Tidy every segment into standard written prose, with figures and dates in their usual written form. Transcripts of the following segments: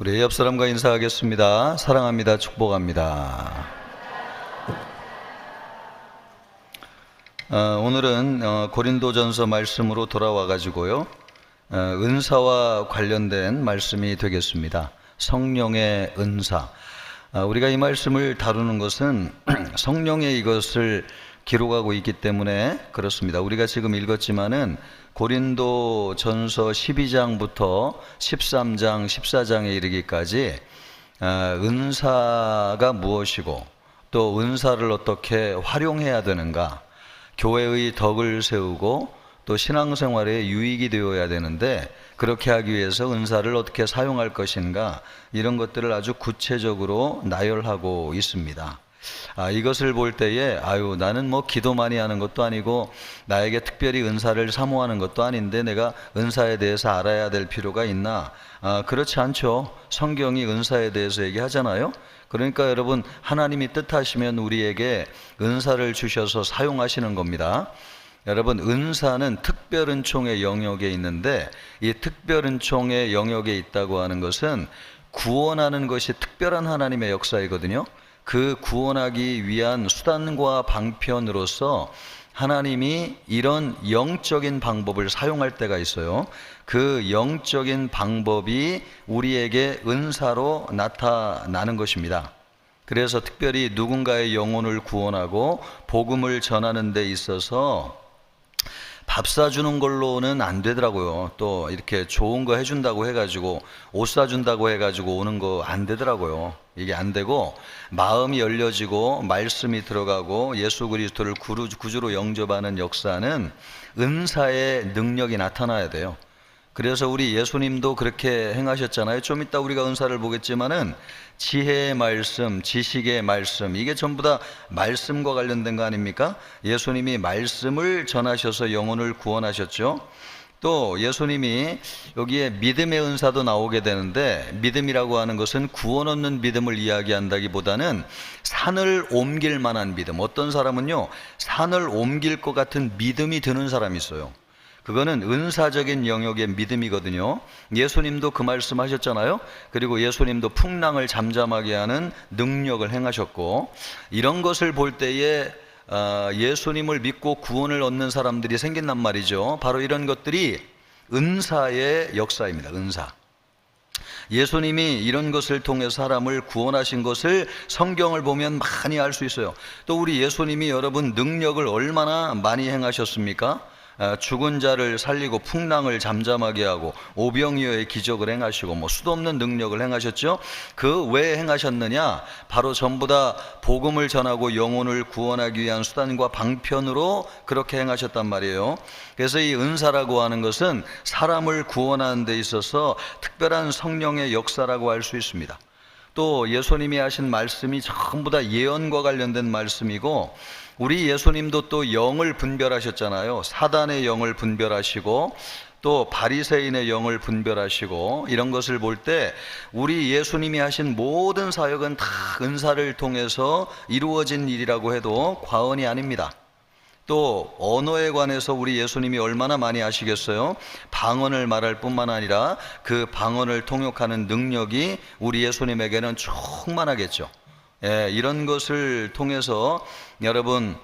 우리 옆 사람과 인사하겠습니다. 사랑합니다. 축복합니다. 오늘은 고린도전서 말씀으로 돌아와 가지고요, 은사와 관련된 말씀이 되겠습니다. 성령의 은사. 우리가 이 말씀을 다루는 것은 성령의 이것을 기록하고 있기 때문에 그렇습니다. 우리가 지금 읽었지만은 고린도전서 12장부터 13장, 14장에 이르기까지 은사가 무엇이고 또 은사를 어떻게 활용해야 되는가, 교회의 덕을 세우고 또 신앙생활에 유익이 되어야 되는데 그렇게 하기 위해서 은사를 어떻게 사용할 것인가, 이런 것들을 아주 구체적으로 나열하고 있습니다. 이것을 볼 때에 나는 뭐 기도 많이 하는 것도 아니고 나에게 특별히 은사를 사모하는 것도 아닌데 내가 은사에 대해서 알아야 될 필요가 있나? 그렇지 않죠. 성경이 은사에 대해서 얘기하잖아요. 그러니까 여러분, 하나님이 뜻하시면 우리에게 은사를 주셔서 사용하시는 겁니다. 여러분, 은사는 특별은총의 영역에 있는데 이 특별은총의 영역에 있다고 하는 것은 구원하는 것이 특별한 하나님의 역사이거든요. 그 구원하기 위한 수단과 방편으로서 하나님이 이런 영적인 방법을 사용할 때가 있어요. 그 영적인 방법이 우리에게 은사로 나타나는 것입니다. 그래서 특별히 누군가의 영혼을 구원하고 복음을 전하는 데 있어서 밥 사주는 걸로는 안 되더라고요. 또 이렇게 좋은 거 해준다고 해가지고 옷 사준다고 해가지고 오는 거 안 되더라고요. 이게 안 되고 마음이 열려지고 말씀이 들어가고 예수 그리스도를 구주로 영접하는 역사는 은사의 능력이 나타나야 돼요. 그래서 우리 예수님도 그렇게 행하셨잖아요. 좀 이따 우리가 은사를 보겠지만은 지혜의 말씀, 지식의 말씀, 이게 전부 다 말씀과 관련된 거 아닙니까? 예수님이 말씀을 전하셔서 영혼을 구원하셨죠. 또 예수님이 여기에 믿음의 은사도 나오게 되는데, 믿음이라고 하는 것은 구원 얻는 믿음을 이야기한다기보다는 산을 옮길 만한 믿음. 어떤 사람은요, 산을 옮길 것 같은 믿음이 드는 사람이 있어요. 그거는 은사적인 영역의 믿음이거든요. 예수님도 그 말씀 하셨잖아요. 그리고 예수님도 풍랑을 잠잠하게 하는 능력을 행하셨고, 이런 것을 볼 때에 예수님을 믿고 구원을 얻는 사람들이 생긴단 말이죠. 바로 이런 것들이 은사의 역사입니다. 은사. 예수님이 이런 것을 통해 사람을 구원하신 것을 성경을 보면 많이 알 수 있어요. 또 우리 예수님이 여러분 능력을 얼마나 많이 행하셨습니까? 죽은 자를 살리고 풍랑을 잠잠하게 하고 오병이어의 기적을 행하시고 수도 없는 능력을 행하셨죠. 그 왜 행하셨느냐? 바로 전부 다 복음을 전하고 영혼을 구원하기 위한 수단과 방편으로 그렇게 행하셨단 말이에요. 그래서 이 은사라고 하는 것은 사람을 구원하는 데 있어서 특별한 성령의 역사라고 할 수 있습니다. 또 예수님이 하신 말씀이 전부 다 예언과 관련된 말씀이고, 우리 예수님도 또 영을 분별하셨잖아요. 사단의 영을 분별하시고 또 바리새인의 영을 분별하시고, 이런 것을 볼 때 우리 예수님이 하신 모든 사역은 다 은사를 통해서 이루어진 일이라고 해도 과언이 아닙니다. 또 언어에 관해서 우리 예수님이 얼마나 많이 아시겠어요? 방언을 말할 뿐만 아니라 그 방언을 통역하는 능력이 우리 예수님에게는 충만하겠죠. 이런 것을 통해서 여러분,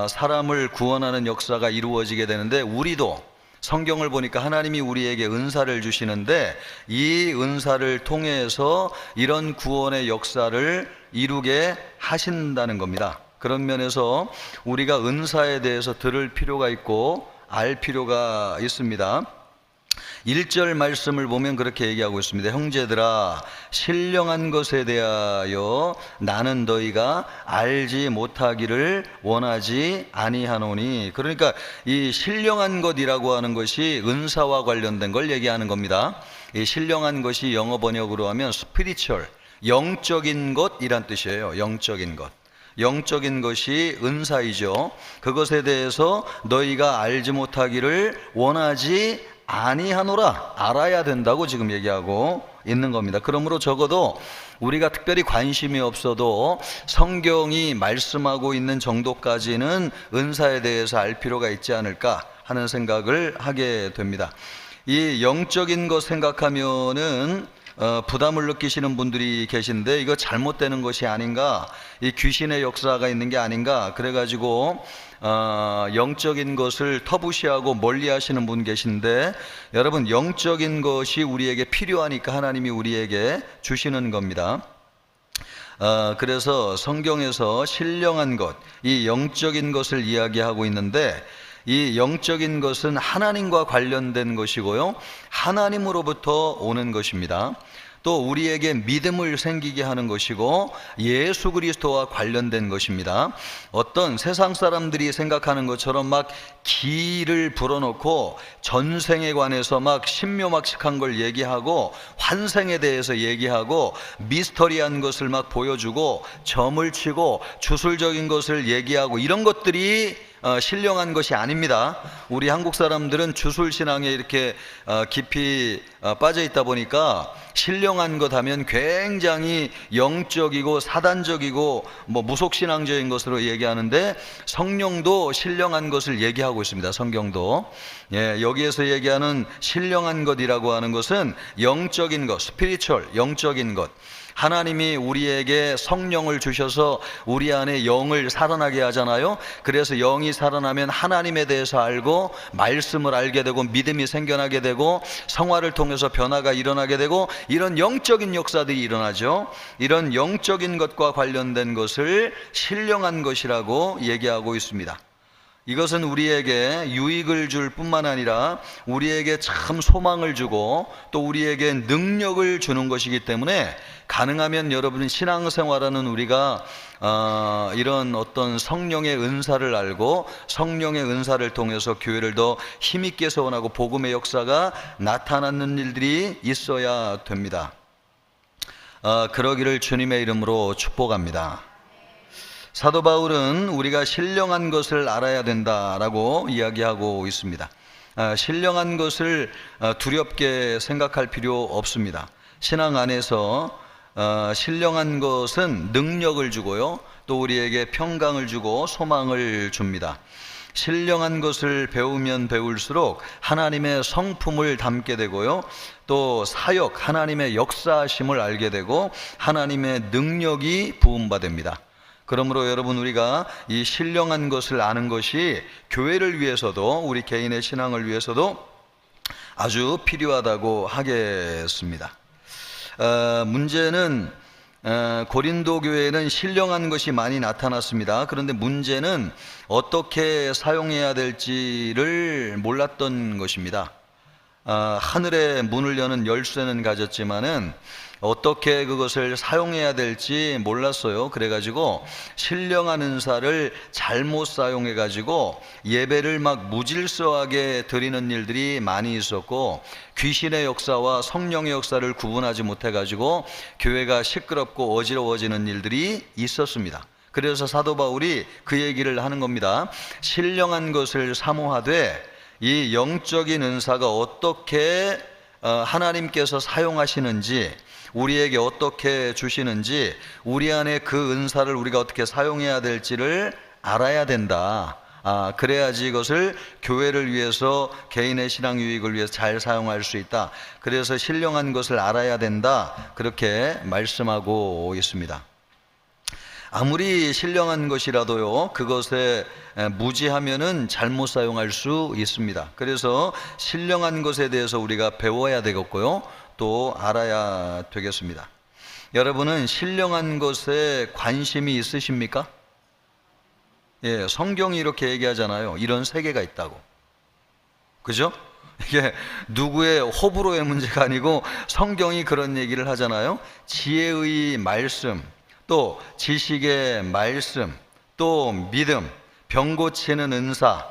사람을 구원하는 역사가 이루어지게 되는데, 우리도 성경을 보니까 하나님이 우리에게 은사를 주시는데 이 은사를 통해서 이런 구원의 역사를 이루게 하신다는 겁니다. 그런 면에서 우리가 은사에 대해서 들을 필요가 있고 알 필요가 있습니다. 1절 말씀을 보면 그렇게 얘기하고 있습니다. 형제들아, 신령한 것에 대하여 나는 너희가 알지 못하기를 원하지 아니하노니. 그러니까 이 신령한 것이라고 하는 것이 은사와 관련된 걸 얘기하는 겁니다. 이 신령한 것이 영어 번역으로 하면 spiritual, 영적인 것이란 뜻이에요. 영적인 것. 영적인 것이 은사이죠. 그것에 대해서 너희가 알지 못하기를 원하지 아니하노라. 알아야 된다고 지금 얘기하고 있는 겁니다. 그러므로 적어도 우리가 특별히 관심이 없어도 성경이 말씀하고 있는 정도까지는 은사에 대해서 알 필요가 있지 않을까 하는 생각을 하게 됩니다. 이 영적인 것 생각하면은 부담을 느끼시는 분들이 계신데 이거 잘못되는 것이 아닌가, 이 귀신의 역사가 있는 게 아닌가, 그래가지고 영적인 것을 터부시하고 멀리 하시는 분 계신데, 여러분, 영적인 것이 우리에게 필요하니까 하나님이 우리에게 주시는 겁니다. 그래서 성경에서 신령한 것, 이 영적인 것을 이야기하고 있는데, 이 영적인 것은 하나님과 관련된 것이고요, 하나님으로부터 오는 것입니다. 또 우리에게 믿음을 생기게 하는 것이고 예수 그리스도와 관련된 것입니다. 어떤 세상 사람들이 생각하는 것처럼 막 기를 불어넣고 전생에 관해서 막 신묘막측한 걸 얘기하고 환생에 대해서 얘기하고 미스터리한 것을 막 보여주고 점을 치고 주술적인 것을 얘기하고, 이런 것들이 신령한 것이 아닙니다. 우리 한국 사람들은 주술신앙에 이렇게 깊이 빠져 있다 보니까 신령한 것 하면 굉장히 영적이고 사단적이고 무속신앙적인 것으로 얘기하는데, 성령도 신령한 것을 얘기하고 있습니다. 성경도. 여기에서 얘기하는 신령한 것이라고 하는 것은 영적인 것, 스피리추얼, 영적인 것. 하나님이 우리에게 성령을 주셔서 우리 안에 영을 살아나게 하잖아요. 그래서 영이 살아나면 하나님에 대해서 알고 말씀을 알게 되고 믿음이 생겨나게 되고 성화를 통해서 변화가 일어나게 되고, 이런 영적인 역사들이 일어나죠. 이런 영적인 것과 관련된 것을 신령한 것이라고 얘기하고 있습니다. 이것은 우리에게 유익을 줄 뿐만 아니라 우리에게 참 소망을 주고 또 우리에게 능력을 주는 것이기 때문에, 가능하면 여러분 신앙생활하는 우리가 이런 어떤 성령의 은사를 알고 성령의 은사를 통해서 교회를 더 힘있게 세워나가고 복음의 역사가 나타나는 일들이 있어야 됩니다. 그러기를 주님의 이름으로 축복합니다. 사도 바울은 우리가 신령한 것을 알아야 된다라고 이야기하고 있습니다. 신령한 것을 두렵게 생각할 필요 없습니다. 신앙 안에서 신령한 것은 능력을 주고요, 또 우리에게 평강을 주고 소망을 줍니다. 신령한 것을 배우면 배울수록 하나님의 성품을 담게 되고요, 또 사역, 하나님의 역사하심을 알게 되고 하나님의 능력이 부음받습니다. 그러므로 여러분, 우리가 이 신령한 것을 아는 것이 교회를 위해서도 우리 개인의 신앙을 위해서도 아주 필요하다고 하겠습니다. 문제는 고린도 교회에는 신령한 것이 많이 나타났습니다. 그런데 문제는 어떻게 사용해야 될지를 몰랐던 것입니다. 하늘의 문을 여는 열쇠는 가졌지만은 어떻게 그것을 사용해야 될지 몰랐어요. 그래가지고 신령한 은사를 잘못 사용해가지고 예배를 막 무질서하게 드리는 일들이 많이 있었고, 귀신의 역사와 성령의 역사를 구분하지 못해가지고 교회가 시끄럽고 어지러워지는 일들이 있었습니다. 그래서 사도 바울이 그 얘기를 하는 겁니다. 신령한 것을 사모하되 이 영적인 은사가 어떻게 하나님께서 사용하시는지, 우리에게 어떻게 주시는지, 우리 안에 그 은사를 우리가 어떻게 사용해야 될지를 알아야 된다. 그래야지 이것을 교회를 위해서, 개인의 신앙 유익을 위해서 잘 사용할 수 있다. 그래서 신령한 것을 알아야 된다, 그렇게 말씀하고 있습니다. 아무리 신령한 것이라도요, 그것에 무지하면은 잘못 사용할 수 있습니다. 그래서 신령한 것에 대해서 우리가 배워야 되겠고요, 또 알아야 되겠습니다. 여러분은 신령한 것에 관심이 있으십니까? 성경이 이렇게 얘기하잖아요. 이런 세계가 있다고. 그죠? 이게 누구의 호불호의 문제가 아니고 성경이 그런 얘기를 하잖아요. 지혜의 말씀, 또 지식의 말씀, 또 믿음, 병 고치는 은사,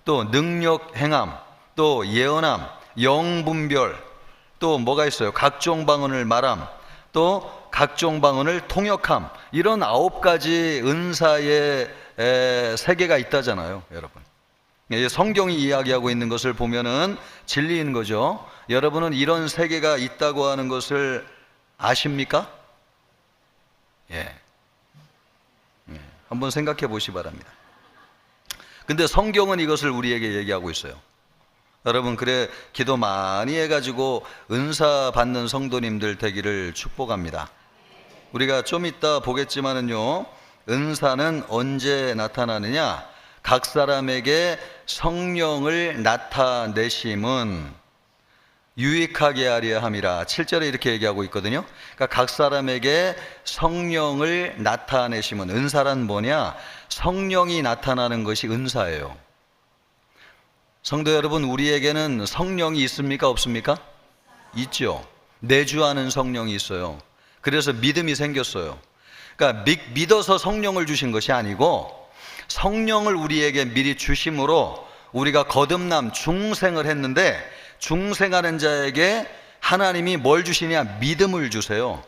또 능력 행함, 또 예언함, 영분별, 또 뭐가 있어요? 각종 방언을 말함, 또 각종 방언을 통역함. 이런 9가지 은사의 세계가 있다잖아요, 여러분. 성경이 이야기하고 있는 것을 보면은 진리인 거죠. 여러분은 이런 세계가 있다고 하는 것을 아십니까? 한번 생각해 보시 바랍니다. 근데 성경은 이것을 우리에게 얘기하고 있어요. 여러분, 그래 기도 많이 해가지고 은사 받는 성도님들 되기를 축복합니다. 우리가 좀 이따 보겠지만은요, 은사는 언제 나타나느냐? 각 사람에게 성령을 나타내심은 유익하게 하려 함이라. 7절에 이렇게 얘기하고 있거든요. 그러니까 각 사람에게 성령을 나타내심은, 은사란 뭐냐? 성령이 나타나는 것이 은사예요. 성도 여러분, 우리에게는 성령이 있습니까? 없습니까? 있죠. 내주하는 성령이 있어요. 그래서 믿음이 생겼어요. 그러니까 믿어서 성령을 주신 것이 아니고, 성령을 우리에게 미리 주심으로 우리가 거듭남 중생을 했는데, 중생하는 자에게 하나님이 뭘 주시냐? 믿음을 주세요.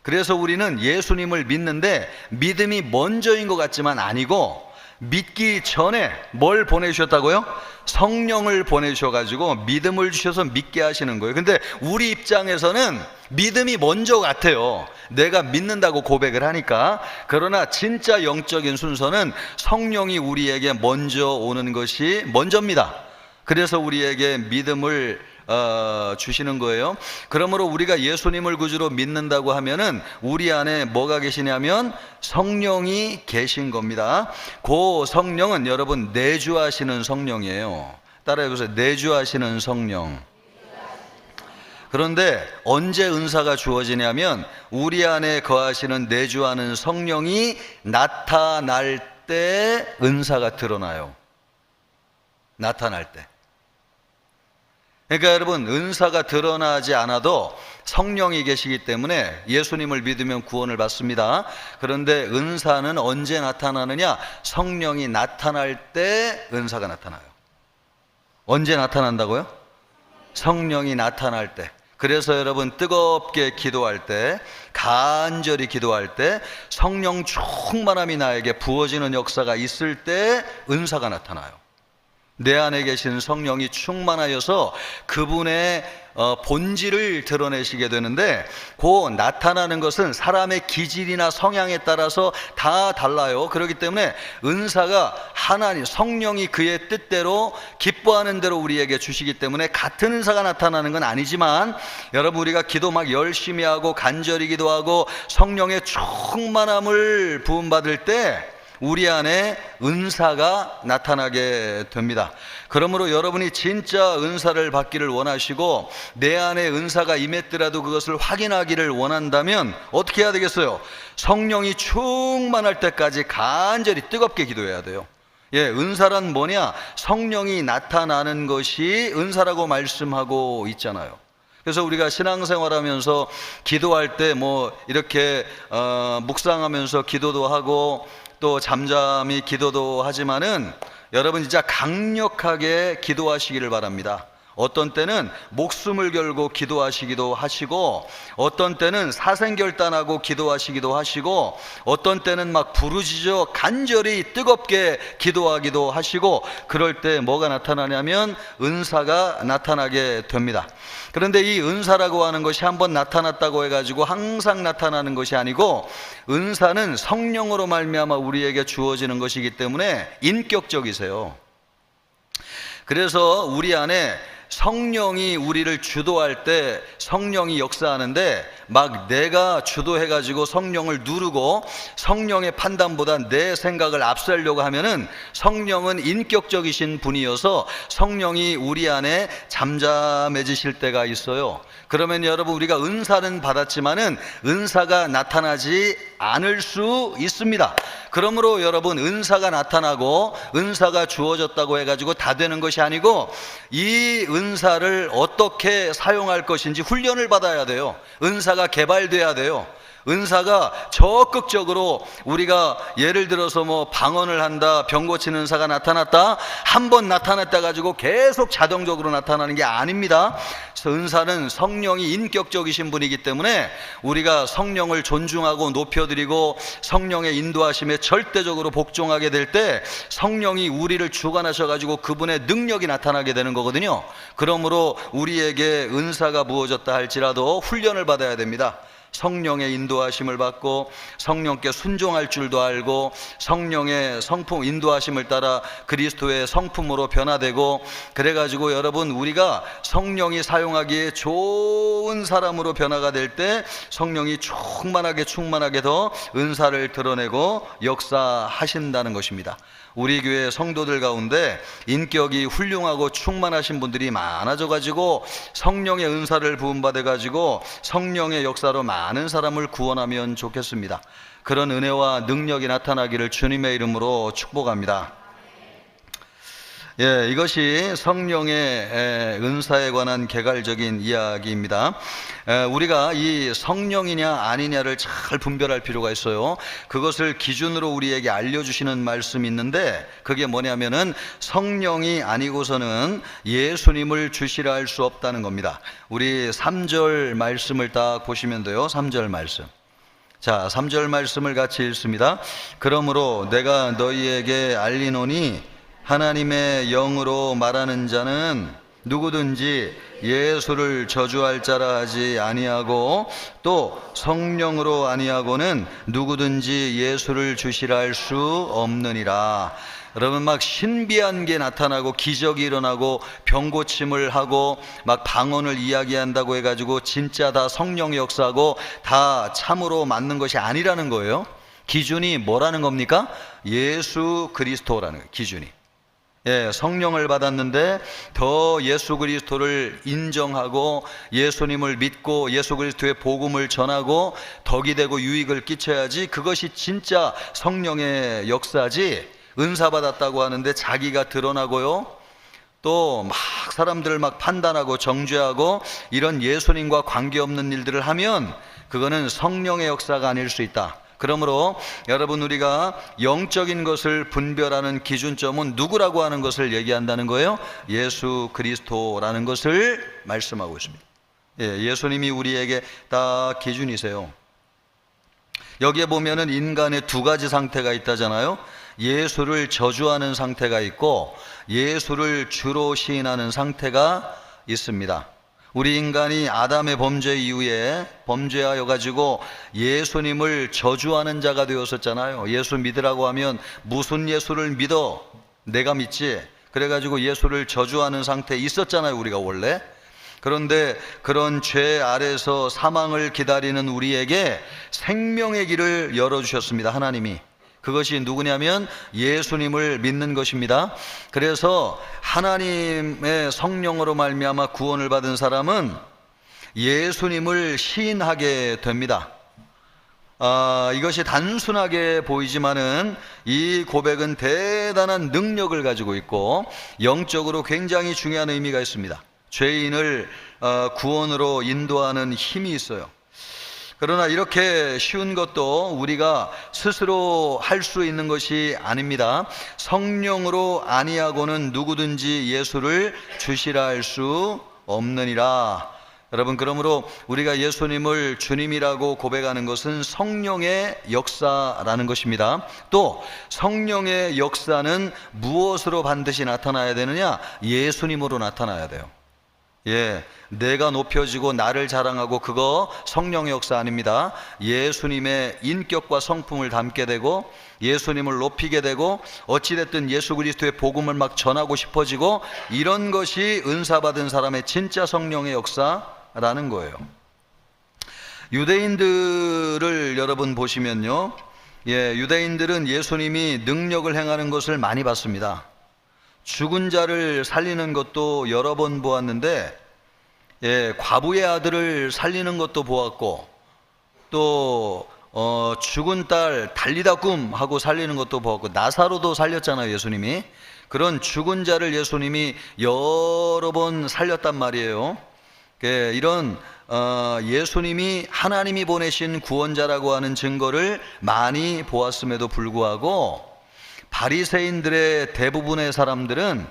그래서 우리는 예수님을 믿는데 믿음이 먼저인 것 같지만 아니고, 믿기 전에 뭘 보내주셨다고요? 성령을 보내주셔가지고 믿음을 주셔서 믿게 하시는 거예요. 근데 우리 입장에서는 믿음이 먼저 같아요. 내가 믿는다고 고백을 하니까. 그러나 진짜 영적인 순서는 성령이 우리에게 먼저 오는 것이 먼저입니다. 그래서 우리에게 믿음을 주시는 거예요. 그러므로 우리가 예수님을 구주로 믿는다고 하면은 우리 안에 뭐가 계시냐면 성령이 계신 겁니다. 그 성령은 여러분 내주하시는 성령이에요. 따라해보세요. 내주하시는 성령. 그런데 언제 은사가 주어지냐면 우리 안에 거하시는 내주하는 성령이 나타날 때 은사가 드러나요. 나타날 때. 그러니까 여러분, 은사가 드러나지 않아도 성령이 계시기 때문에 예수님을 믿으면 구원을 받습니다. 그런데 은사는 언제 나타나느냐? 성령이 나타날 때 은사가 나타나요. 언제 나타난다고요? 성령이 나타날 때. 그래서 여러분, 뜨겁게 기도할 때, 간절히 기도할 때 성령 충만함이 나에게 부어지는 역사가 있을 때 은사가 나타나요. 내 안에 계신 성령이 충만하여서 그분의 본질을 드러내시게 되는데, 그 나타나는 것은 사람의 기질이나 성향에 따라서 다 달라요. 그렇기 때문에 은사가 하나님, 성령이 그의 뜻대로 기뻐하는 대로 우리에게 주시기 때문에 같은 은사가 나타나는 건 아니지만, 여러분, 우리가 기도 막 열심히 하고 간절히 기도하고 성령의 충만함을 부음받을 때 우리 안에 은사가 나타나게 됩니다. 그러므로 여러분이 진짜 은사를 받기를 원하시고 내 안에 은사가 임했더라도 그것을 확인하기를 원한다면 어떻게 해야 되겠어요? 성령이 충만할 때까지 간절히 뜨겁게 기도해야 돼요. 예, 은사란 뭐냐? 성령이 나타나는 것이 은사라고 말씀하고 있잖아요. 그래서 우리가 신앙생활하면서 기도할 때 뭐 이렇게 묵상하면서 기도도 하고 또 잠잠히 기도도 하지만은 여러분 진짜 강력하게 기도하시기를 바랍니다. 어떤 때는 목숨을 걸고 기도하시기도 하시고, 어떤 때는 사생결단하고 기도하시기도 하시고, 어떤 때는 막 부르짖어 간절히 뜨겁게 기도하기도 하시고, 그럴 때 뭐가 나타나냐면 은사가 나타나게 됩니다. 그런데 이 은사라고 하는 것이 한번 나타났다고 해가지고 항상 나타나는 것이 아니고, 은사는 성령으로 말미암아 우리에게 주어지는 것이기 때문에 인격적이세요. 그래서 우리 안에 성령이 우리를 주도할 때 성령이 역사하는데, 막 내가 주도해가지고 성령을 누르고 성령의 판단보다 내 생각을 앞세우려고 하면은 성령은 인격적이신 분이어서 성령이 우리 안에 잠잠해지실 때가 있어요. 그러면 여러분, 우리가 은사는 받았지만은 은사가 나타나지 않을 수 있습니다. 그러므로 여러분, 은사가 나타나고 은사가 주어졌다고 해가지고 다 되는 것이 아니고, 이 은사를 어떻게 사용할 것인지 훈련을 받아야 돼요. 은사가 개발돼야 돼요. 은사가 적극적으로, 우리가 예를 들어서 뭐 방언을 한다, 병 고치는 은사가 나타났다, 한 번 나타났다 가지고 계속 자동적으로 나타나는 게 아닙니다. 은사는 성령이 인격적이신 분이기 때문에 우리가 성령을 존중하고 높여드리고 성령의 인도하심에 절대적으로 복종하게 될 때 성령이 우리를 주관하셔 가지고 그분의 능력이 나타나게 되는 거거든요. 그러므로 우리에게 은사가 부어졌다 할지라도 훈련을 받아야 됩니다. 성령의 인도하심을 받고 성령께 순종할 줄도 알고 성령의 성품 인도하심을 따라 그리스도의 성품으로 변화되고, 그래가지고 여러분, 우리가 성령이 사용하기에 좋은 사람으로 변화가 될 때 성령이 충만하게 더 은사를 드러내고 역사하신다는 것입니다. 우리 교회 성도들 가운데 인격이 훌륭하고 충만하신 분들이 많아져가지고 성령의 은사를 부음받아가지고 성령의 역사로 많은 사람을 구원하면 좋겠습니다. 그런 은혜와 능력이 나타나기를 주님의 이름으로 축복합니다. 이것이 성령의 은사에 관한 개괄적인 이야기입니다. 우리가 이 성령이냐 아니냐를 잘 분별할 필요가 있어요. 그것을 기준으로 우리에게 알려주시는 말씀이 있는데, 그게 뭐냐면은 성령이 아니고서는 예수님을 주시라 할 수 없다는 겁니다. 우리 3절 말씀을 딱 보시면 돼요. 3절 말씀. 자, 3절 말씀을 같이 읽습니다. 그러므로 내가 너희에게 알리노니 하나님의 영으로 말하는 자는 누구든지 예수를 저주할 자라 하지 아니하고, 또 성령으로 아니하고는 누구든지 예수를 주시라 할 수 없느니라. 여러분, 막 신비한 게 나타나고 기적이 일어나고 병 고침을 하고 막 방언을 이야기한다고 해가지고 진짜 다 성령의 역사고 다 참으로 맞는 것이 아니라는 거예요. 기준이 뭐라는 겁니까? 예수 그리스도라는 거예요. 기준이. 성령을 받았는데 더 예수 그리스도를 인정하고 예수님을 믿고 예수 그리스도의 복음을 전하고 덕이 되고 유익을 끼쳐야지, 그것이 진짜 성령의 역사지. 은사 받았다고 하는데 자기가 드러나고요, 또 막 사람들을 막 판단하고 정죄하고 이런 예수님과 관계없는 일들을 하면 그거는 성령의 역사가 아닐 수 있다. 그러므로 여러분, 우리가 영적인 것을 분별하는 기준점은 누구라고 하는 것을 얘기한다는 거예요. 예수 그리스도라는 것을 말씀하고 있습니다. 예수님이 우리에게 딱 기준이세요. 여기에 보면은 인간의 두 가지 상태가 있다잖아요. 예수를 저주하는 상태가 있고 예수를 주로 시인하는 상태가 있습니다. 우리 인간이 아담의 범죄 이후에 범죄하여 가지고 예수님을 저주하는 자가 되었었잖아요. 예수 믿으라고 하면 무슨 예수를 믿어? 내가 믿지. 그래가지고 예수를 저주하는 상태에 있었잖아요, 우리가 원래. 그런데 그런 죄 아래서 사망을 기다리는 우리에게 생명의 길을 열어주셨습니다, 하나님이. 그것이 누구냐면 예수님을 믿는 것입니다. 그래서 하나님의 성령으로 말미암아 구원을 받은 사람은 예수님을 시인하게 됩니다. 이것이 단순하게 보이지만은 이 고백은 대단한 능력을 가지고 있고 영적으로 굉장히 중요한 의미가 있습니다. 죄인을 구원으로 인도하는 힘이 있어요. 그러나 이렇게 쉬운 것도 우리가 스스로 할 수 있는 것이 아닙니다. 성령으로 아니하고는 누구든지 예수를 주시라 할 수 없느니라. 여러분, 그러므로 우리가 예수님을 주님이라고 고백하는 것은 성령의 역사라는 것입니다. 또 성령의 역사는 무엇으로 반드시 나타나야 되느냐? 예수님으로 나타나야 돼요. 내가 높여지고 나를 자랑하고 그거 성령의 역사 아닙니다. 예수님의 인격과 성품을 담게 되고 예수님을 높이게 되고 어찌됐든 예수 그리스도의 복음을 막 전하고 싶어지고, 이런 것이 은사받은 사람의 진짜 성령의 역사라는 거예요. 유대인들을 여러분 보시면요, 유대인들은 예수님이 능력을 행하는 것을 많이 봤습니다. 죽은 자를 살리는 것도 여러 번 보았는데, 과부의 아들을 살리는 것도 보았고, 또 죽은 딸 달리다 꿈 하고 살리는 것도 보았고, 나사로도 살렸잖아요, 예수님이. 그런 죽은 자를 예수님이 여러 번 살렸단 말이에요. 이런 예수님이 하나님이 보내신 구원자라고 하는 증거를 많이 보았음에도 불구하고 바리새인들의 대부분의 사람들은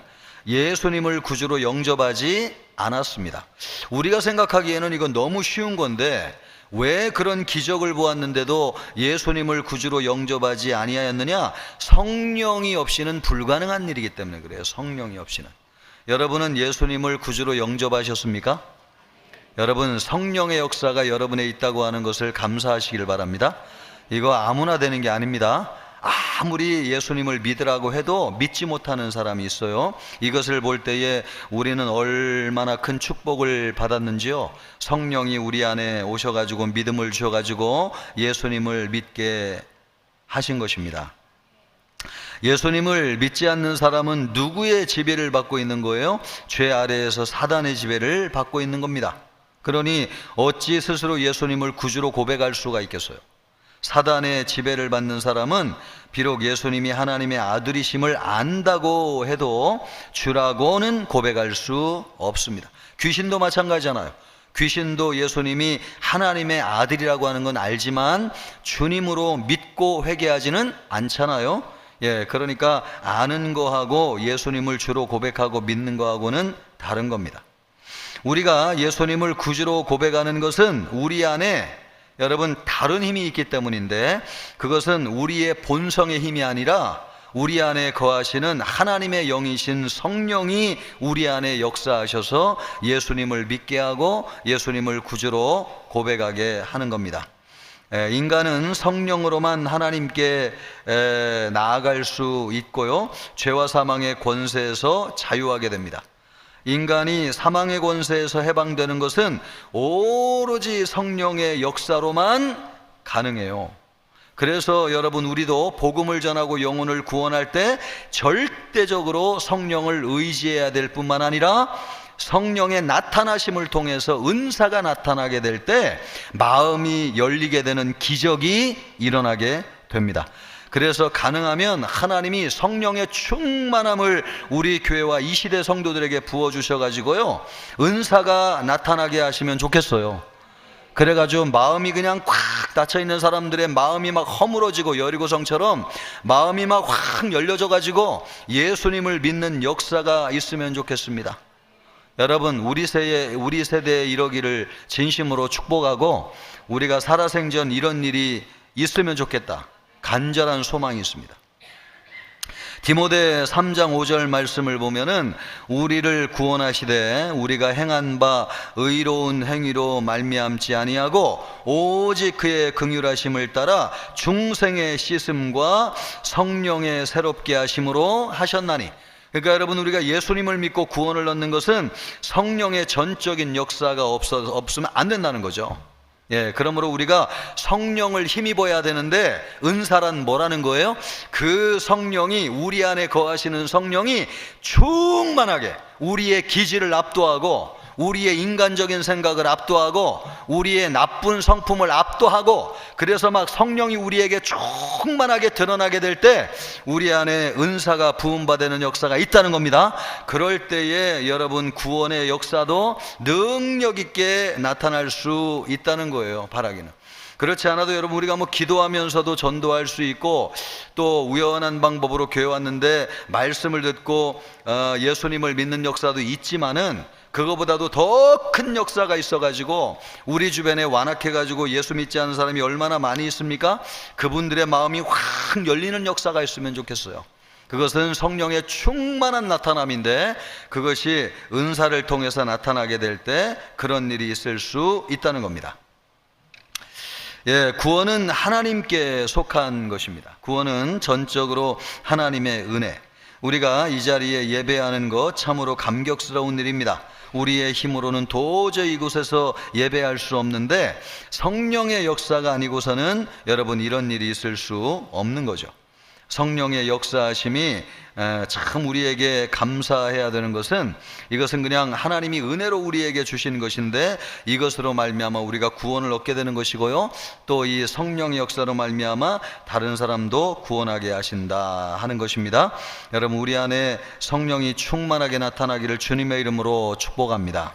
예수님을 구주로 영접하지 않았습니다. 우리가 생각하기에는 이건 너무 쉬운 건데 왜 그런 기적을 보았는데도 예수님을 구주로 영접하지 아니하였느냐? 성령이 없이는 불가능한 일이기 때문에 그래요. 성령이 없이는. 여러분은 예수님을 구주로 영접하셨습니까? 여러분, 성령의 역사가 여러분에 있다고 하는 것을 감사하시길 바랍니다. 이거 아무나 되는 게 아닙니다. 아무리 예수님을 믿으라고 해도 믿지 못하는 사람이 있어요. 이것을 볼 때에 우리는 얼마나 큰 축복을 받았는지요. 성령이 우리 안에 오셔가지고 믿음을 주셔가지고 예수님을 믿게 하신 것입니다. 예수님을 믿지 않는 사람은 누구의 지배를 받고 있는 거예요? 죄 아래에서 사단의 지배를 받고 있는 겁니다. 그러니 어찌 스스로 예수님을 구주로 고백할 수가 있겠어요? 사단의 지배를 받는 사람은 비록 예수님이 하나님의 아들이심을 안다고 해도 주라고는 고백할 수 없습니다. 귀신도 마찬가지잖아요. 귀신도 예수님이 하나님의 아들이라고 하는 건 알지만 주님으로 믿고 회개하지는 않잖아요. 그러니까 아는 거하고 예수님을 주로 고백하고 믿는 거하고는 다른 겁니다. 우리가 예수님을 구주로 고백하는 것은 우리 안에 여러분 다른 힘이 있기 때문인데, 그것은 우리의 본성의 힘이 아니라 우리 안에 거하시는 하나님의 영이신 성령이 우리 안에 역사하셔서 예수님을 믿게 하고 예수님을 구주로 고백하게 하는 겁니다. 인간은 성령으로만 하나님께 나아갈 수 있고요, 죄와 사망의 권세에서 자유하게 됩니다. 인간이 사망의 권세에서 해방되는 것은 오로지 성령의 역사로만 가능해요. 그래서 여러분, 우리도 복음을 전하고 영혼을 구원할 때 절대적으로 성령을 의지해야 될 뿐만 아니라 성령의 나타나심을 통해서 은사가 나타나게 될 때 마음이 열리게 되는 기적이 일어나게 됩니다. 그래서 가능하면 하나님이 성령의 충만함을 우리 교회와 이 시대 성도들에게 부어주셔가지고요, 은사가 나타나게 하시면 좋겠어요. 그래가지고 마음이 그냥 꽉 닫혀있는 사람들의 마음이 막 허물어지고 여리고성처럼 마음이 막 확 열려져가지고 예수님을 믿는 역사가 있으면 좋겠습니다. 여러분, 우리 세대에 이러기를 진심으로 축복하고 우리가 살아생전 이런 일이 있으면 좋겠다, 간절한 소망이 있습니다. 디모데 3장 5절 말씀을 보면은 우리를 구원하시되 우리가 행한 바 의로운 행위로 말미암지 아니하고 오직 그의 긍휼하심을 따라 중생의 씻음과 성령의 새롭게 하심으로 하셨나니. 그러니까 여러분, 우리가 예수님을 믿고 구원을 얻는 것은 성령의 전적인 역사가 없으면 안 된다는 거죠. 그러므로 우리가 성령을 힘입어야 되는데, 은사란 뭐라는 거예요? 그 성령이, 우리 안에 거하시는 성령이 충만하게 우리의 기질을 압도하고 우리의 인간적인 생각을 압도하고 우리의 나쁜 성품을 압도하고, 그래서 막 성령이 우리에게 충만하게 드러나게 될 때 우리 안에 은사가 부음받는 역사가 있다는 겁니다. 그럴 때에 여러분, 구원의 역사도 능력 있게 나타날 수 있다는 거예요. 바라기는. 그렇지 않아도 여러분, 우리가 뭐 기도하면서도 전도할 수 있고, 또 우연한 방법으로 교회 왔는데 말씀을 듣고 예수님을 믿는 역사도 있지만은, 그거보다도 더 큰 역사가 있어가지고 우리 주변에 완악해가지고 예수 믿지 않는 사람이 얼마나 많이 있습니까? 그분들의 마음이 확 열리는 역사가 있으면 좋겠어요. 그것은 성령의 충만한 나타남인데, 그것이 은사를 통해서 나타나게 될 때 그런 일이 있을 수 있다는 겁니다. 구원은 하나님께 속한 것입니다. 구원은 전적으로 하나님의 은혜. 우리가 이 자리에 예배하는 것 참으로 감격스러운 일입니다. 우리의 힘으로는 도저히 이곳에서 예배할 수 없는데, 성령의 역사가 아니고서는 여러분, 이런 일이 있을 수 없는 거죠. 성령의 역사하심이 참 우리에게 감사해야 되는 것은, 이것은 그냥 하나님이 은혜로 우리에게 주신 것인데, 이것으로 말미암아 우리가 구원을 얻게 되는 것이고요, 또 이 성령의 역사로 말미암아 다른 사람도 구원하게 하신다 하는 것입니다. 여러분, 우리 안에 성령이 충만하게 나타나기를 주님의 이름으로 축복합니다.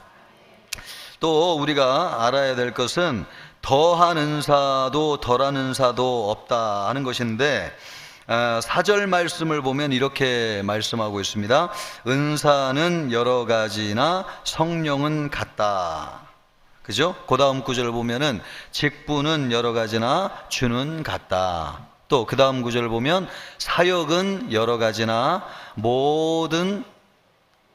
또 우리가 알아야 될 것은 더한 은사도 덜한 은사도 없다 하는 것인데, 4절 말씀을 보면 이렇게 말씀하고 있습니다. 은사는 여러 가지나 성령은 같다. 그죠? 그 다음 구절을 보면은 직분은 여러 가지나 주는 같다. 또 그 다음 구절을 보면 사역은 여러 가지나 모든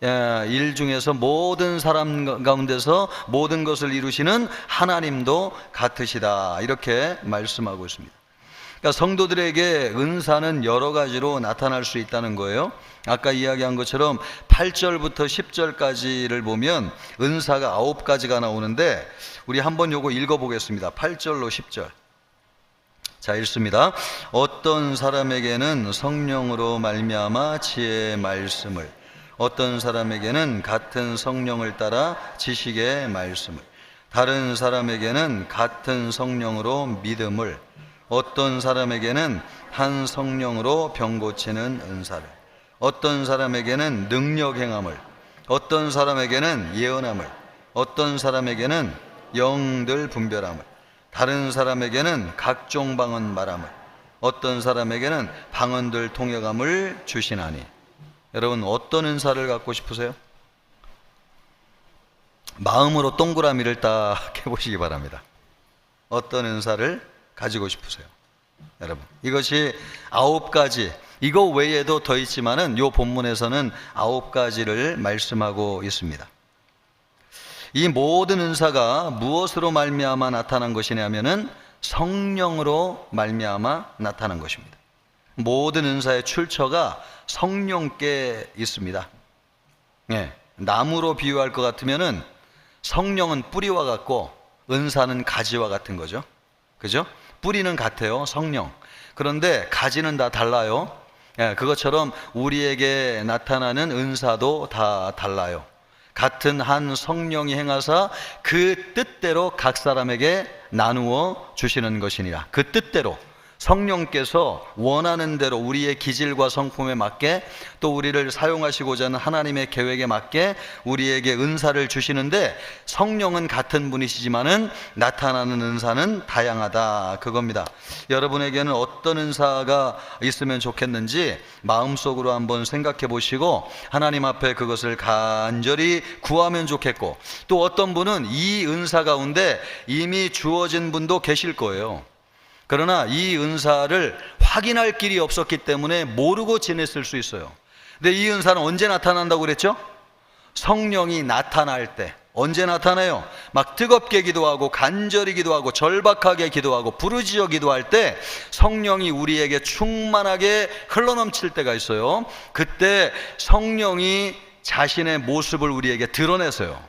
일 중에서 모든 사람 가운데서 모든 것을 이루시는 하나님도 같으시다, 이렇게 말씀하고 있습니다. 그러니까 성도들에게 은사는 여러 가지로 나타날 수 있다는 거예요. 아까 이야기한 것처럼 8절부터 10절까지를 보면 은사가 9가지가 나오는데 우리 한번 요거 읽어보겠습니다. 8절로 10절. 자, 읽습니다. 어떤 사람에게는 성령으로 말미암아 지혜의 말씀을, 어떤 사람에게는 같은 성령을 따라 지식의 말씀을, 다른 사람에게는 같은 성령으로 믿음을, 어떤 사람에게는 한 성령으로 병 고치는 은사를, 어떤 사람에게는 능력 행함을, 어떤 사람에게는 예언함을, 어떤 사람에게는 영들 분별함을, 다른 사람에게는 각종 방언 말함을, 어떤 사람에게는 방언들 통역함을 주시나니. 여러분, 어떤 은사를 갖고 싶으세요? 마음으로 동그라미를 딱 해보시기 바랍니다. 어떤 은사를 가지고 싶으세요? 여러분, 이것이 9가지, 이거 외에도 더 있지만은 이 본문에서는 9가지를 말씀하고 있습니다. 이 모든 은사가 무엇으로 말미암아 나타난 것이냐면은 성령으로 말미암아 나타난 것입니다. 모든 은사의 출처가 성령께 있습니다. 나무로 비유할 것 같으면은 성령은 뿌리와 같고 은사는 가지와 같은 거죠. 그죠? 뿌리는 같아요, 성령. 그런데 가지는 다 달라요. 그것처럼 우리에게 나타나는 은사도 다 달라요. 같은 한 성령이 행하사 그 뜻대로 각 사람에게 나누어 주시는 것이니라. 그 뜻대로 성령께서 원하는 대로 우리의 기질과 성품에 맞게, 또 우리를 사용하시고자 하는 하나님의 계획에 맞게 우리에게 은사를 주시는데, 성령은 같은 분이시지만은 나타나는 은사는 다양하다, 그겁니다. 여러분에게는 어떤 은사가 있으면 좋겠는지 마음속으로 한번 생각해 보시고 하나님 앞에 그것을 간절히 구하면 좋겠고, 또 어떤 분은 이 은사 가운데 이미 주어진 분도 계실 거예요. 그러나 이 은사를 확인할 길이 없었기 때문에 모르고 지냈을 수 있어요. 근데 이 은사는 언제 나타난다고 그랬죠? 성령이 나타날 때. 언제 나타나요? 막 뜨겁게 기도하고 간절히 기도하고 절박하게 기도하고 부르짖어 기도할 때 성령이 우리에게 충만하게 흘러넘칠 때가 있어요. 그때 성령이 자신의 모습을 우리에게 드러내서요.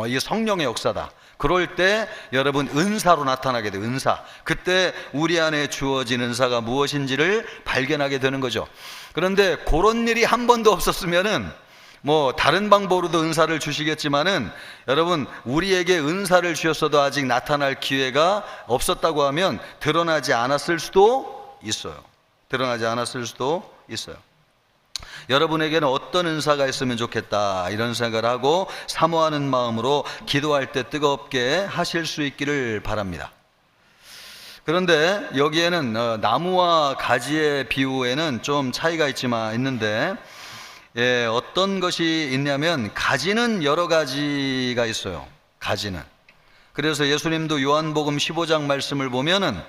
이게 성령의 역사다. 그럴 때 여러분 은사로 나타나게 돼요. 은사. 그때 우리 안에 주어진 은사가 무엇인지를 발견하게 되는 거죠. 그런데 그런 일이 한 번도 없었으면은 뭐 다른 방법으로도 은사를 주시겠지만은, 여러분 우리에게 은사를 주셨어도 아직 나타날 기회가 없었다고 하면 드러나지 않았을 수도 있어요. 드러나지 않았을 수도 있어요. 여러분에게는 어떤 은사가 있으면 좋겠다, 이런 생각을 하고 사모하는 마음으로 기도할 때 뜨겁게 하실 수 있기를 바랍니다. 그런데 여기에는 나무와 가지의 비유에는 좀 차이가 있는데 어떤 것이 있냐면 가지는 여러 가지가 있어요. 가지는. 그래서 예수님도 요한복음 15장 말씀을 보면은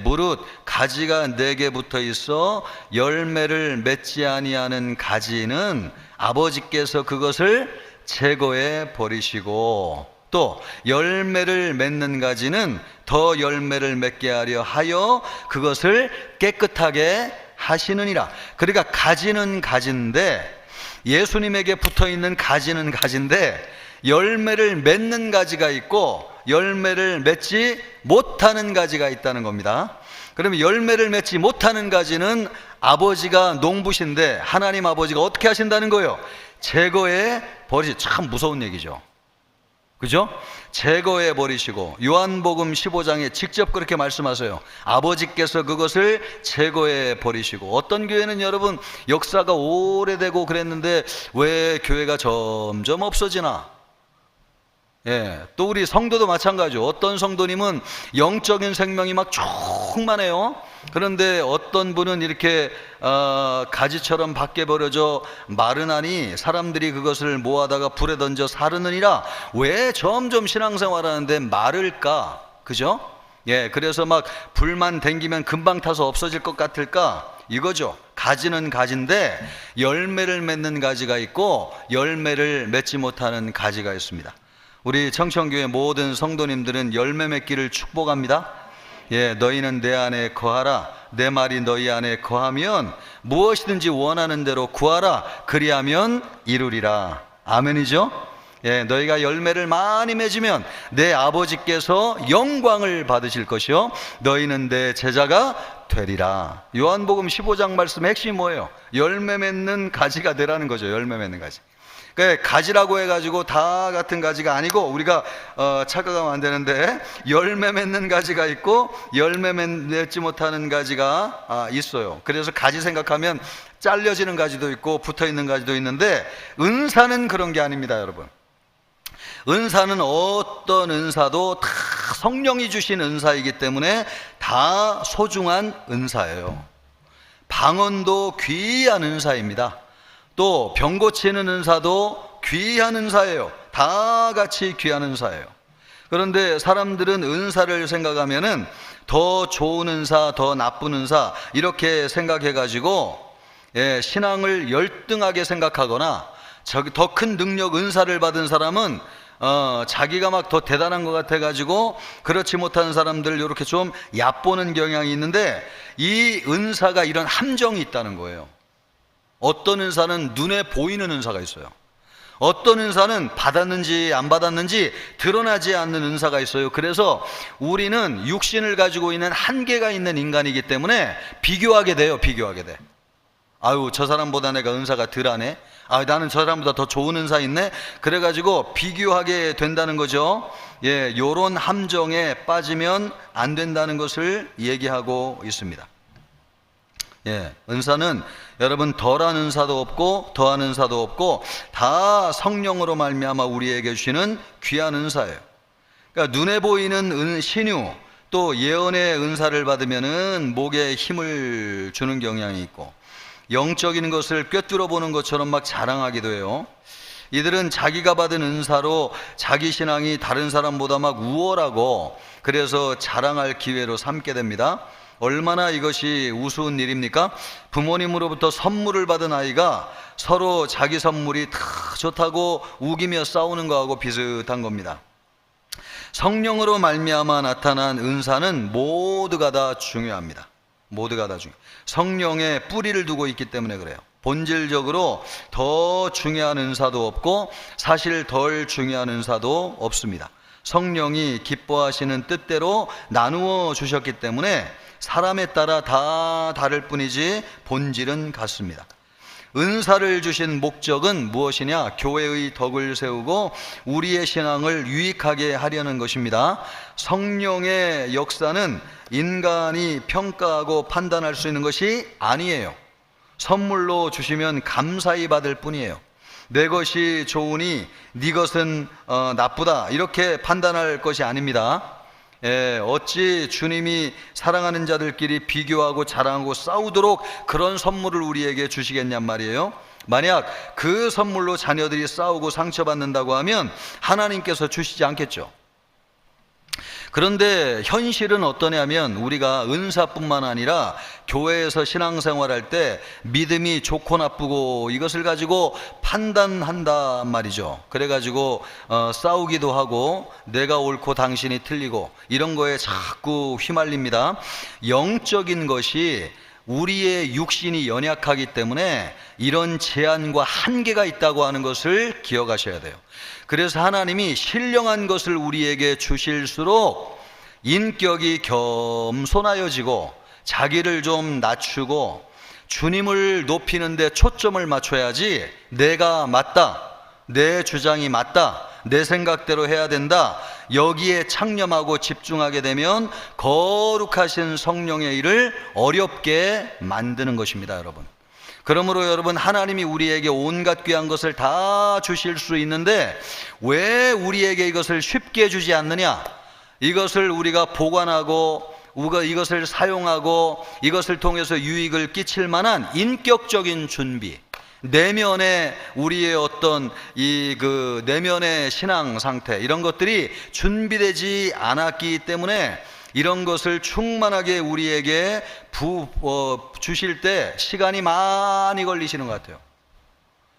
무릇 가지가 4개 붙어 있어 열매를 맺지 아니하는 가지는 아버지께서 그것을 제거해 버리시고, 또 열매를 맺는 가지는 더 열매를 맺게 하려 하여 그것을 깨끗하게 하시느니라. 그러니까 가지는 가지인데, 예수님에게 붙어 있는 가지는 가지인데 열매를 맺는 가지가 있고 열매를 맺지 못하는 가지가 있다는 겁니다. 그러면 열매를 맺지 못하는 가지는 아버지가 농부신데 하나님 아버지가 어떻게 하신다는 거예요? 제거해 버리시. 참 무서운 얘기죠. 그죠? 제거해 버리시고, 요한복음 15장에 직접 그렇게 말씀하세요. 아버지께서 그것을 제거해 버리시고. 어떤 교회는 여러분 역사가 오래되고 그랬는데 왜 교회가 점점 없어지나? 또 우리 성도도 마찬가지죠. 어떤 성도님은 영적인 생명이 막 충만해요. 그런데 어떤 분은 이렇게 가지처럼 밖에 버려져 마르나니 사람들이 그것을 모아다가 불에 던져 사르느니라. 왜 점점 신앙생활하는데 마를까? 그죠? 예, 그래서 막 불만 댕기면 금방 타서 없어질 것 같을까? 이거죠. 가지는 가지인데 열매를 맺는 가지가 있고 열매를 맺지 못하는 가지가 있습니다. 우리 청천교회 모든 성도님들은 열매 맺기를 축복합니다. 예, 너희는 내 안에 거하라. 내 말이 너희 안에 거하면 무엇이든지 원하는 대로 구하라. 그리하면 이루리라. 아멘이죠? 예, 너희가 열매를 많이 맺으면 내 아버지께서 영광을 받으실 것이요 너희는 내 제자가 되리라. 요한복음 15장 말씀의 핵심이 뭐예요? 열매 맺는 가지가 되라는 거죠. 열매 맺는 가지. 그러니까 가지라고 해가지고 다 같은 가지가 아니고 우리가 착각하면 안 되는데 열매 맺는 가지가 있고 열매 맺지 못하는 가지가 있어요. 그래서 가지 생각하면 잘려지는 가지도 있고 붙어있는 가지도 있는데 은사는 그런 게 아닙니다, 여러분. 은사는 어떤 은사도 다 성령이 주신 은사이기 때문에 다 소중한 은사예요. 방언도 귀한 은사입니다. 또 병 고치는 은사도 귀한 은사예요. 다 같이 귀한 은사예요. 그런데 사람들은 은사를 생각하면은 더 좋은 은사, 더 나쁜 은사 이렇게 생각해가지고 신앙을 열등하게 생각하거나 더 큰 능력 은사를 받은 사람은 자기가 막 더 대단한 것 같아가지고 그렇지 못한 사람들을 이렇게 좀 얕보는 경향이 있는데 이 은사가 이런 함정이 있다는 거예요. 어떤 은사는 눈에 보이는 은사가 있어요. 어떤 은사는 받았는지 안 받았는지 드러나지 않는 은사가 있어요. 그래서 우리는 육신을 가지고 있는 한계가 있는 인간이기 때문에 비교하게 돼요. 비교하게 돼. 아유, 저 사람보다 내가 은사가 덜하네. 나는 저 사람보다 더 좋은 은사 있네. 그래가지고 비교하게 된다는 거죠. 예, 요런 함정에 빠지면 안 된다는 것을 얘기하고 있습니다. 예, 은사는 여러분 덜한 은사도 없고 더한 은사도 없고 다 성령으로 말미암아 우리에게 주시는 귀한 은사예요. 그러니까 눈에 보이는 신유 또 예언의 은사를 받으면은 목에 힘을 주는 경향이 있고 영적인 것을 꿰뚫어 보는 것처럼 막 자랑하기도 해요. 이들은 자기가 받은 은사로 자기 신앙이 다른 사람보다 막 우월하고 그래서 자랑할 기회로 삼게 됩니다. 얼마나 이것이 우스운 일입니까? 부모님으로부터 선물을 받은 아이가 서로 자기 선물이 다 좋다고 우기며 싸우는 거하고 비슷한 겁니다. 성령으로 말미암아 나타난 은사는 모두가 다 중요합니다. 모두가 다 중요해요. 성령에 뿌리를 두고 있기 때문에 그래요. 본질적으로 더 중요한 은사도 없고 사실 덜 중요한 은사도 없습니다. 성령이 기뻐하시는 뜻대로 나누어 주셨기 때문에 사람에 따라 다 다를 뿐이지 본질은 같습니다. 은사를 주신 목적은 무엇이냐? 교회의 덕을 세우고 우리의 신앙을 유익하게 하려는 것입니다. 성령의 역사는 인간이 평가하고 판단할 수 있는 것이 아니에요. 선물로 주시면 감사히 받을 뿐이에요. 내 것이 좋으니 네 것은 나쁘다 이렇게 판단할 것이 아닙니다. 어찌 주님이 사랑하는 자들끼리 비교하고 자랑하고 싸우도록 그런 선물을 우리에게 주시겠냔 말이에요. 만약 그 선물로 자녀들이 싸우고 상처받는다고 하면 하나님께서 주시지 않겠죠. 그런데 현실은 어떠냐면 우리가 은사뿐만 아니라 교회에서 신앙생활할 때 믿음이 좋고 나쁘고 이것을 가지고 판단한단 말이죠. 그래가지고 싸우기도 하고 내가 옳고 당신이 틀리고 이런 거에 자꾸 휘말립니다. 영적인 것이 우리의 육신이 연약하기 때문에 이런 제한과 한계가 있다고 하는 것을 기억하셔야 돼요. 그래서 하나님이 신령한 것을 우리에게 주실수록 인격이 겸손하여지고 자기를 좀 낮추고 주님을 높이는 데 초점을 맞춰야지 내가 맞다, 내 주장이 맞다, 내 생각대로 해야 된다 여기에 창념하고 집중하게 되면 거룩하신 성령의 일을 어렵게 만드는 것입니다, 여러분. 그러므로 여러분 하나님이 우리에게 온갖 귀한 것을 다 주실 수 있는데 왜 우리에게 이것을 쉽게 주지 않느냐? 이것을 우리가 보관하고 이것을 사용하고 이것을 통해서 유익을 끼칠 만한 인격적인 준비, 내면의 우리의 어떤 내면의 신앙 상태 이런 것들이 준비되지 않았기 때문에 이런 것을 충만하게 우리에게 주실 때 시간이 많이 걸리시는 것 같아요.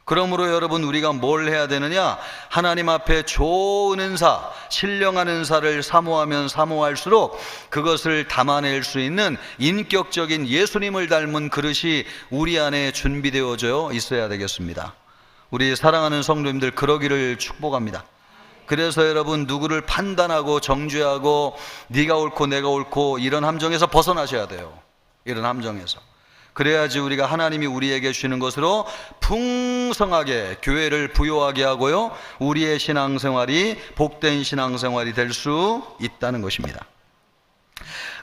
그러므로 여러분, 우리가 뭘 해야 되느냐? 하나님 앞에 좋은 은사, 신령한 은사를 사모하면 사모할수록 그것을 담아낼 수 있는 인격적인 예수님을 닮은 그릇이 우리 안에 준비되어져 있어야 되겠습니다. 우리 사랑하는 성도님들, 그러기를 축복합니다. 그래서 여러분, 누구를 판단하고 정죄하고 네가 옳고 내가 옳고 이런 함정에서 벗어나셔야 돼요. 이런 함정에서. 그래야지 우리가 하나님이 우리에게 주시는 것으로 풍성하게 교회를 부요하게 하고요, 우리의 신앙생활이 복된 신앙생활이 될 수 있다는 것입니다.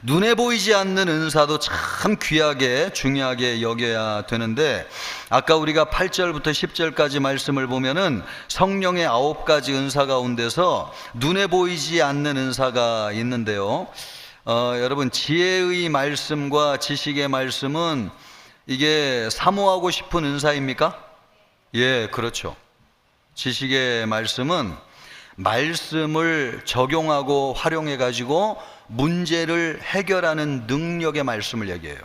눈에 보이지 않는 은사도 참 귀하게 중요하게 여겨야 되는데, 아까 우리가 8절부터 10절까지 말씀을 보면은 성령의 9가지 은사 가운데서 눈에 보이지 않는 은사가 있는데요, 여러분, 지혜의 말씀과 지식의 말씀은 이게 사모하고 싶은 은사입니까? 예, 그렇죠. 지식의 말씀은 말씀을 적용하고 활용해 가지고 문제를 해결하는 능력의 말씀을 얘기해요.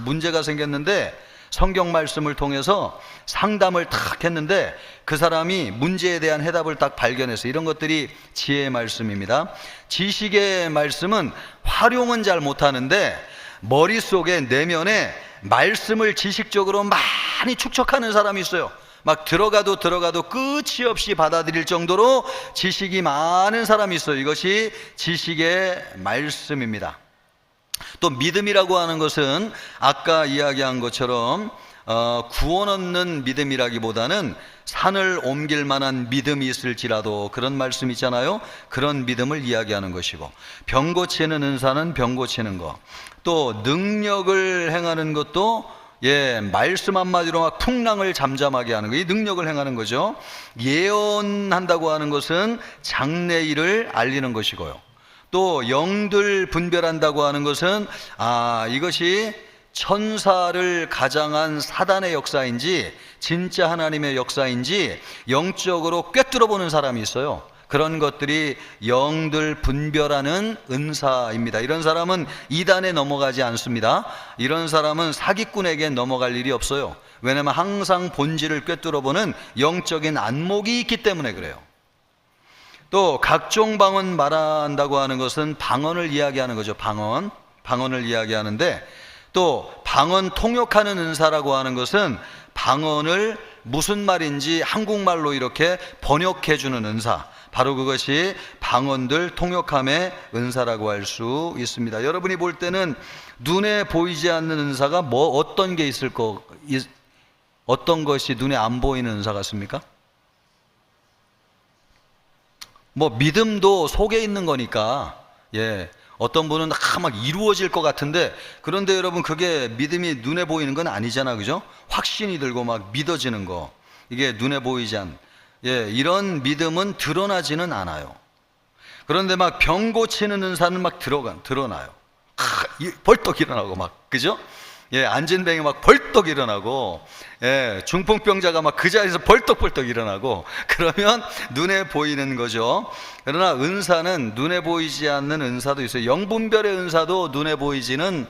문제가 생겼는데 성경 말씀을 통해서 상담을 탁 했는데 그 사람이 문제에 대한 해답을 딱 발견해서, 이런 것들이 지혜의 말씀입니다. 지식의 말씀은 활용은 잘 못하는데 머릿속에, 내면에 말씀을 지식적으로 많이 축적하는 사람이 있어요. 막 들어가도 끝이 없이 받아들일 정도로 지식이 많은 사람이 있어요. 이것이 지식의 말씀입니다. 또 믿음이라고 하는 것은 아까 이야기한 것처럼 구원 얻는 믿음이라기보다는 산을 옮길 만한 믿음이 있을지라도, 그런 말씀 있잖아요. 그런 믿음을 이야기하는 것이고, 병 고치는 은사는 병 고치는 것, 또 능력을 행하는 것도 말씀 한마디로 막 풍랑을 잠잠하게 하는 거, 이 능력을 행하는 거죠. 예언한다고 하는 것은 장래일을 알리는 것이고요, 또 영들 분별한다고 하는 것은 이것이 천사를 가장한 사단의 역사인지 진짜 하나님의 역사인지 영적으로 꿰뚫어 보는 사람이 있어요. 그런 것들이 영들 분별하는 은사입니다. 이런 사람은 이단에 넘어가지 않습니다. 이런 사람은 사기꾼에게 넘어갈 일이 없어요. 왜냐하면 항상 본질을 꿰뚫어 보는 영적인 안목이 있기 때문에 그래요. 또 각종 방언 말한다고 하는 것은 방언을 이야기하는 거죠. 방언을 이야기하는데, 또 방언 통역하는 은사라고 하는 것은 방언을 무슨 말인지 한국말로 이렇게 번역해 주는 은사, 바로 그것이 방언들 통역함의 은사라고 할 수 있습니다. 여러분이 볼 때는 눈에 보이지 않는 은사가 어떤 게 있을 어떤 것이 눈에 안 보이는 은사 같습니까? 믿음도 속에 있는 거니까, 어떤 분은 막 이루어질 것 같은데, 그런데 여러분, 그게 믿음이 눈에 보이는 건 아니잖아, 그죠? 확신이 들고 막 믿어지는 거, 이게 눈에 보이지 않는, 이런 믿음은 드러나지는 않아요. 그런데 막 병 고치는 은사는 막 드러나요. 벌떡 일어나고 막, 그죠? 앉은 병이 막 벌떡 일어나고, 중풍병자가 막 그 자리에서 벌떡벌떡 일어나고, 그러면 눈에 보이는 거죠. 그러나 은사는 눈에 보이지 않는 은사도 있어요. 영분별의 은사도 눈에 보이지는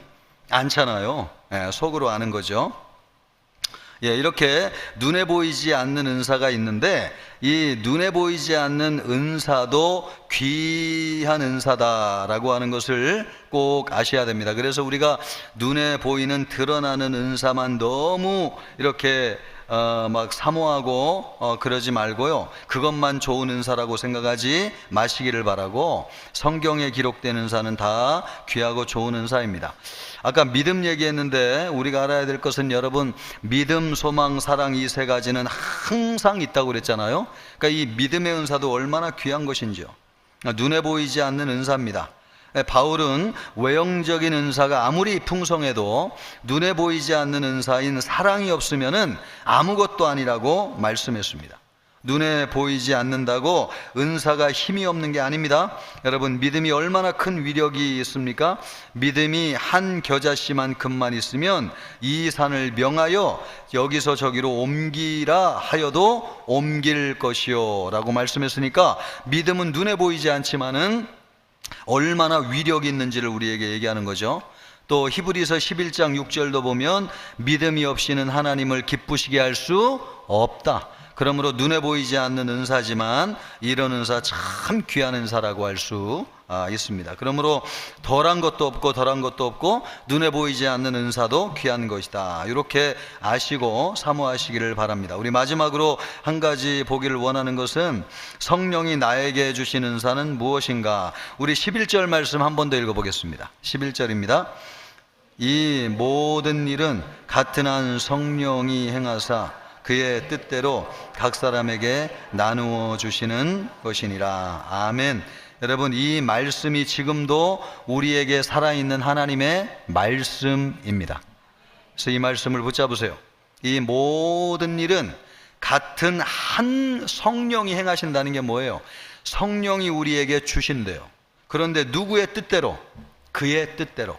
않잖아요. 속으로 아는 거죠. 이렇게 눈에 보이지 않는 은사가 있는데, 이 눈에 보이지 않는 은사도 귀한 은사다라고 하는 것을 꼭 아셔야 됩니다. 그래서 우리가 눈에 보이는 드러나는 은사만 너무 이렇게 막 사모하고 그러지 말고요, 그것만 좋은 은사라고 생각하지 마시기를 바라고, 성경에 기록된 은사는 다 귀하고 좋은 은사입니다. 아까 믿음 얘기했는데 우리가 알아야 될 것은, 여러분, 믿음, 소망, 사랑, 이 세 가지는 항상 있다고 그랬잖아요. 그러니까 이 믿음의 은사도 얼마나 귀한 것인지요. 눈에 보이지 않는 은사입니다. 바울은 외형적인 은사가 아무리 풍성해도 눈에 보이지 않는 은사인 사랑이 없으면은 아무것도 아니라고 말씀했습니다. 눈에 보이지 않는다고 은사가 힘이 없는 게 아닙니다. 여러분, 믿음이 얼마나 큰 위력이 있습니까? 믿음이 한 겨자씨만큼만 있으면 이 산을 명하여 여기서 저기로 옮기라 하여도 옮길 것이요 라고 말씀했으니까, 믿음은 눈에 보이지 않지만은 얼마나 위력이 있는지를 우리에게 얘기하는 거죠. 또 히브리서 11장 6절도 보면 믿음이 없이는 하나님을 기쁘시게 할 수 없다. 그러므로 눈에 보이지 않는 은사지만 이런 은사 참 귀한 은사라고 할 수 있습니다. 그러므로 덜한 것도 없고 눈에 보이지 않는 은사도 귀한 것이다. 이렇게 아시고 사모하시기를 바랍니다. 우리 마지막으로 한 가지 보기를 원하는 것은 성령이 나에게 주신 은사는 무엇인가? 우리 11절 말씀 한 번 더 읽어보겠습니다. 11절입니다. 이 모든 일은 같은 한 성령이 행하사 그의 뜻대로 각 사람에게 나누어 주시는 것이니라. 아멘. 여러분, 이 말씀이 지금도 우리에게 살아있는 하나님의 말씀입니다. 그래서 이 말씀을 붙잡으세요. 이 모든 일은 같은 한 성령이 행하신다는 게 뭐예요? 성령이 우리에게 주신대요. 그런데 누구의 뜻대로? 그의 뜻대로,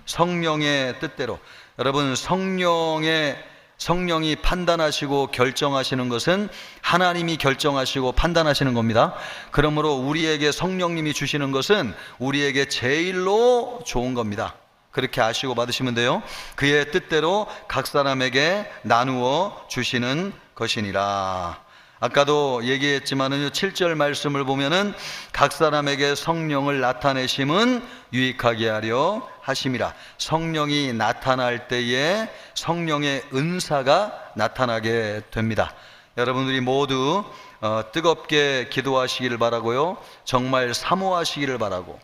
성령의 뜻대로. 여러분, 성령이 판단하시고 결정하시는 것은 하나님이 결정하시고 판단하시는 겁니다. 그러므로 우리에게 성령님이 주시는 것은 우리에게 제일로 좋은 겁니다. 그렇게 아시고 받으시면 돼요. 그의 뜻대로 각 사람에게 나누어 주시는 것이니라. 아까도 얘기했지만은 7절 말씀을 보면은 각 사람에게 성령을 나타내심은 유익하게 하려 하심이라. 성령이 나타날 때에 성령의 은사가 나타나게 됩니다. 여러분들이 모두 뜨겁게 기도하시기를 바라고요. 정말 사모하시기를 바라고,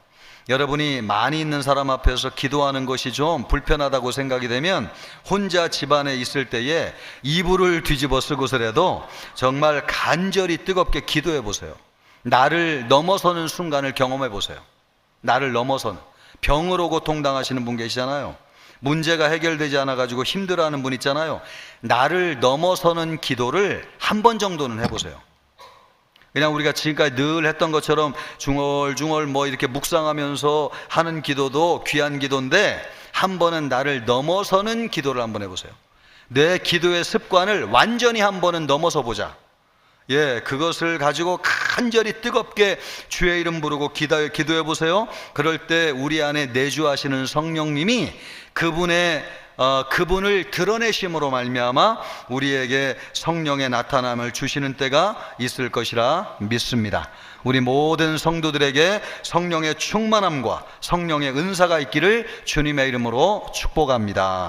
여러분이 많이 있는 사람 앞에서 기도하는 것이 좀 불편하다고 생각이 되면 혼자 집안에 있을 때에 이불을 뒤집어 쓰고서라도 정말 간절히 뜨겁게 기도해 보세요. 나를 넘어서는 순간을 경험해 보세요. 나를 넘어서는, 병으로 고통당하시는 분 계시잖아요. 문제가 해결되지 않아 가지고 힘들어하는 분 있잖아요. 나를 넘어서는 기도를 한 번 정도는 해보세요. 그냥 우리가 지금까지 늘 했던 것처럼 중얼중얼 이렇게 묵상하면서 하는 기도도 귀한 기도인데, 한 번은 나를 넘어서는 기도를 한번 해보세요. 내 기도의 습관을 완전히 한 번은 넘어서 보자. 그것을 가지고 간절히 뜨겁게 주의 이름 부르고 기도해 보세요. 그럴 때 우리 안에 내주하시는 성령님이 그분을 드러내심으로 말미암아 우리에게 성령의 나타남을 주시는 때가 있을 것이라 믿습니다. 우리 모든 성도들에게 성령의 충만함과 성령의 은사가 있기를 주님의 이름으로 축복합니다.